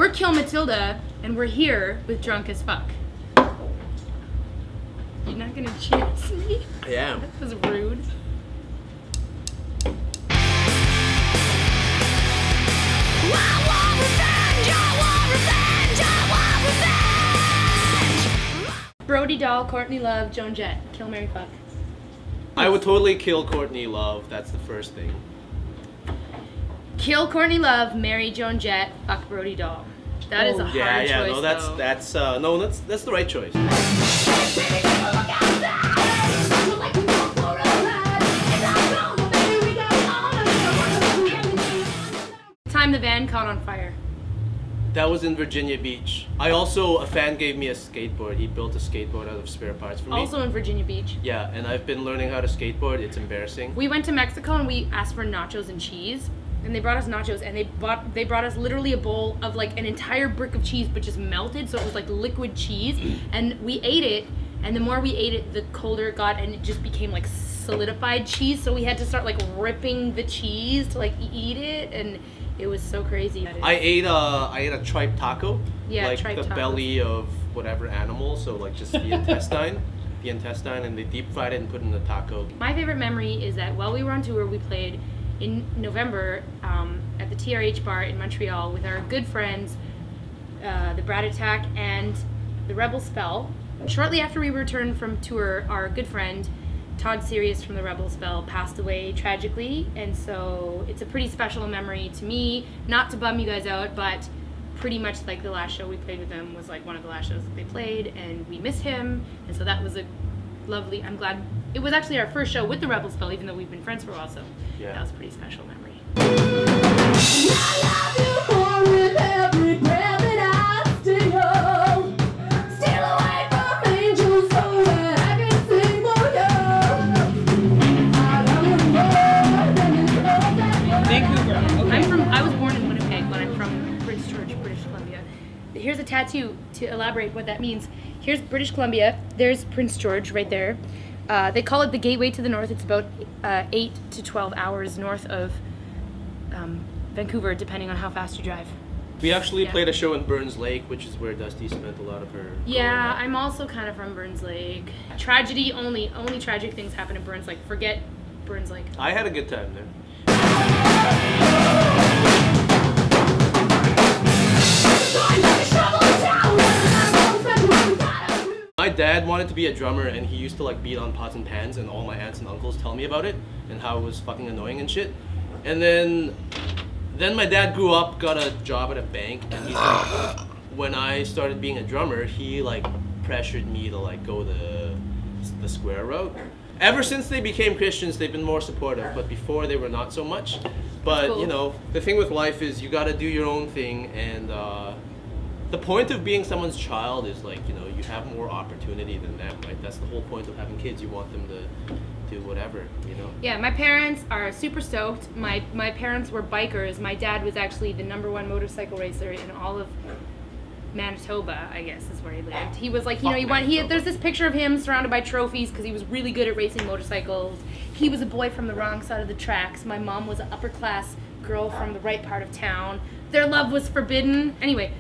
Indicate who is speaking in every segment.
Speaker 1: We're Kill Matilda, and we're here with Drunk as Fuck. You're not gonna cheers me?
Speaker 2: I am.
Speaker 1: That was rude. Brody Doll, Courtney Love, Joan Jett. Kill, marry, fuck.
Speaker 2: I would totally kill Courtney Love. That's the first thing.
Speaker 1: Kill Courtney Love, marry Joan Jett, fuck Brody Doll. That is a hard choice.
Speaker 2: No, that's the right choice.
Speaker 1: Time the van caught on fire.
Speaker 2: That was in Virginia Beach. A fan gave me a skateboard. He built a skateboard out of spare parts for me.
Speaker 1: Also in Virginia Beach.
Speaker 2: Yeah, and I've been learning how to skateboard. It's embarrassing.
Speaker 1: We went to Mexico and we asked for nachos and cheese. And they brought us nachos, and they brought us literally a bowl of like an entire brick of cheese, but just melted, so it was like liquid cheese. And we ate it, and the more we ate it, the colder it got, and it just became like solidified cheese. So we had to start like ripping the cheese to like eat it, and it was so crazy.
Speaker 2: I ate a tripe taco.
Speaker 1: Yeah,
Speaker 2: like
Speaker 1: tripe
Speaker 2: the
Speaker 1: tacos.
Speaker 2: belly of whatever animal, so like just the intestine. And they deep fried it and put it in the taco.
Speaker 1: My favorite memory is that while we were on tour, we played in November at the TRH bar in Montreal with our good friends, the Brad Attack and the Rebel Spell. Shortly after we returned from tour, our good friend Todd Sirius from the Rebel Spell passed away tragically, and so it's a pretty special memory to me. Not to bum you guys out, but pretty much like the last show we played with them was like one of the last shows that they played, and we miss him, and so that was a lovely, I'm glad. It was actually our first show with the Rebel Spell, even though we've been friends for a while, so yeah, that was a pretty special memory. I was born in Winnipeg, but I'm from Prince George, British Columbia. Here's a tattoo to elaborate what that means. Here's British Columbia. There's Prince George right there. They call it the gateway to the north. It's about 8 to 12 hours north of Vancouver, depending on how fast you drive.
Speaker 2: We actually played a show in Burns Lake, which is where Dusty spent a lot of her.
Speaker 1: Yeah, I'm also kind of from Burns Lake. Tragedy only tragic things happen in Burns Lake. Forget Burns Lake.
Speaker 2: I had a good time there. My dad wanted to be a drummer, and he used to like beat on pots and pans, and all my aunts and uncles tell me about it and how it was fucking annoying and shit. And then my dad grew up, got a job at a bank, and he's like, when I started being a drummer, he like pressured me to like go the square route. Ever since they became Christians, they've been more supportive, but before they were not so much. But cool. You know, the thing with life is you gotta do your own thing, and the point of being someone's child is like, you know, you have more opportunity than them, right? That's the whole point of having kids. You want them to do whatever, you know? Yeah, my parents are super stoked. My parents were bikers. My dad was actually the #1 motorcycle racer in all of Manitoba, I guess is where he lived. He was like, you know, there's this picture of him surrounded by trophies because he was really good at racing motorcycles. He was a boy from the wrong side of the tracks. My mom was an upper class girl from the right part of town. Their love was forbidden. Anyway,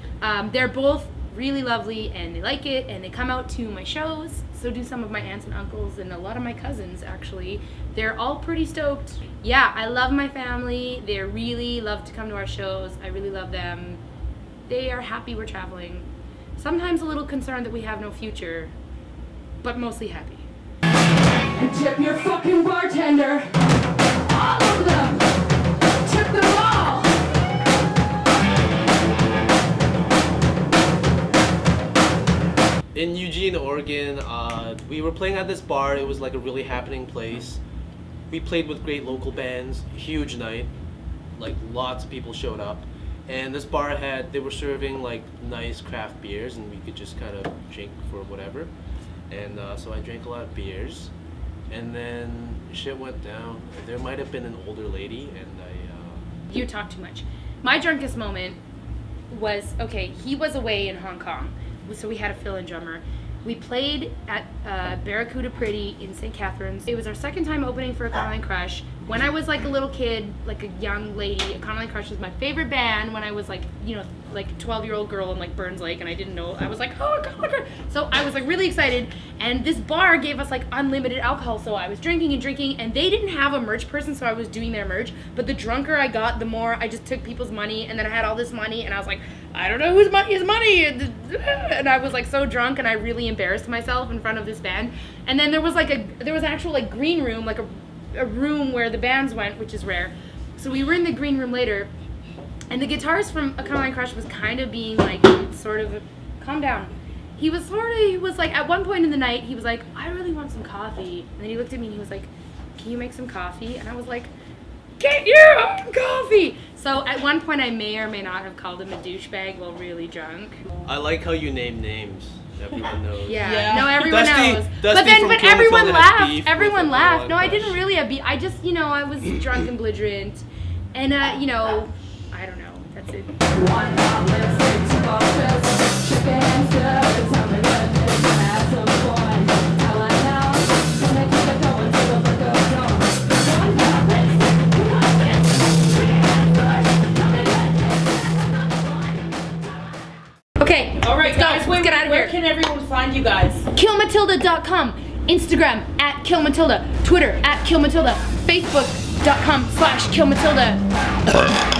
Speaker 2: they're both really lovely and they like it, and they come out to my shows. So do some of my aunts and uncles and a lot of my cousins actually. They're all pretty stoked. Yeah, I love my family. They really love to come to our shows. I really love them. They are happy we're traveling. Sometimes a little concerned that we have no future, but mostly happy.
Speaker 3: And tip your fucking bartender. All of them. Tip them all.
Speaker 2: In Eugene, Oregon, we were playing at this bar. It was like a really happening place. We played with great local bands, huge night, like lots of people showed up. And this bar they were serving like nice craft beers, and we could just kind of drink for whatever. And so I drank a lot of beers, and then shit went down. There might have been an older lady, and
Speaker 1: You talk too much. My drunkest moment was, okay, he was away in Hong Kong, so we had a fill-in drummer. We played at Barracuda Pretty in St. Catharines. It was our second time opening for a Caroline Crush. when I was like a little kid, like a young lady, Connolly Crush was my favorite band when I was like, you know, like a 12-year-old girl in like Burns Lake, and I didn't know. I was like, oh, Connolly Crush. So I was like really excited, and this bar gave us like unlimited alcohol, so I was drinking, and they didn't have a merch person, so I was doing their merch. But the drunker I got, the more I just took people's money, and then I had all this money, and I was like, I don't know whose money is money, and I was like so drunk, and I really embarrassed myself in front of this band. And then there was an actual like green room, like a room where the bands went, which is rare. So we were in the green room later, and the guitarist from A Connolly Crush was kind of being like sort of, calm down. He was like, at one point in the night, he was like, I really want some coffee. And then he looked at me and he was like, can you make some coffee? And I was like, get you coffee! So at one point I may or may not have called him a douchebag while really drunk.
Speaker 2: I like how you name names. Everyone knows.
Speaker 1: Yeah. No, everyone
Speaker 2: Dusty,
Speaker 1: knows.
Speaker 2: Dusty
Speaker 1: But everyone laughed.
Speaker 2: Everyone
Speaker 1: laughed. No, I didn't really have beef. I just, you know, I was drunk and belligerent. And, you know, I don't know. That's it.
Speaker 3: One more lipstick to boxes. Shake your hands up and tell me when you can have some fun. Tell it now. Gonna keep it going till the break of dawn. One more lipstick to boxes. Shake your hands up. Tell me when you can have some fun.
Speaker 1: Okay.
Speaker 4: All right, guys,
Speaker 1: let's get out of
Speaker 4: where
Speaker 1: here.
Speaker 4: can everyone find you guys?
Speaker 1: KillMatilda.com, Instagram @KillMatilda, Twitter @KillMatilda, Facebook.com/KillMatilda.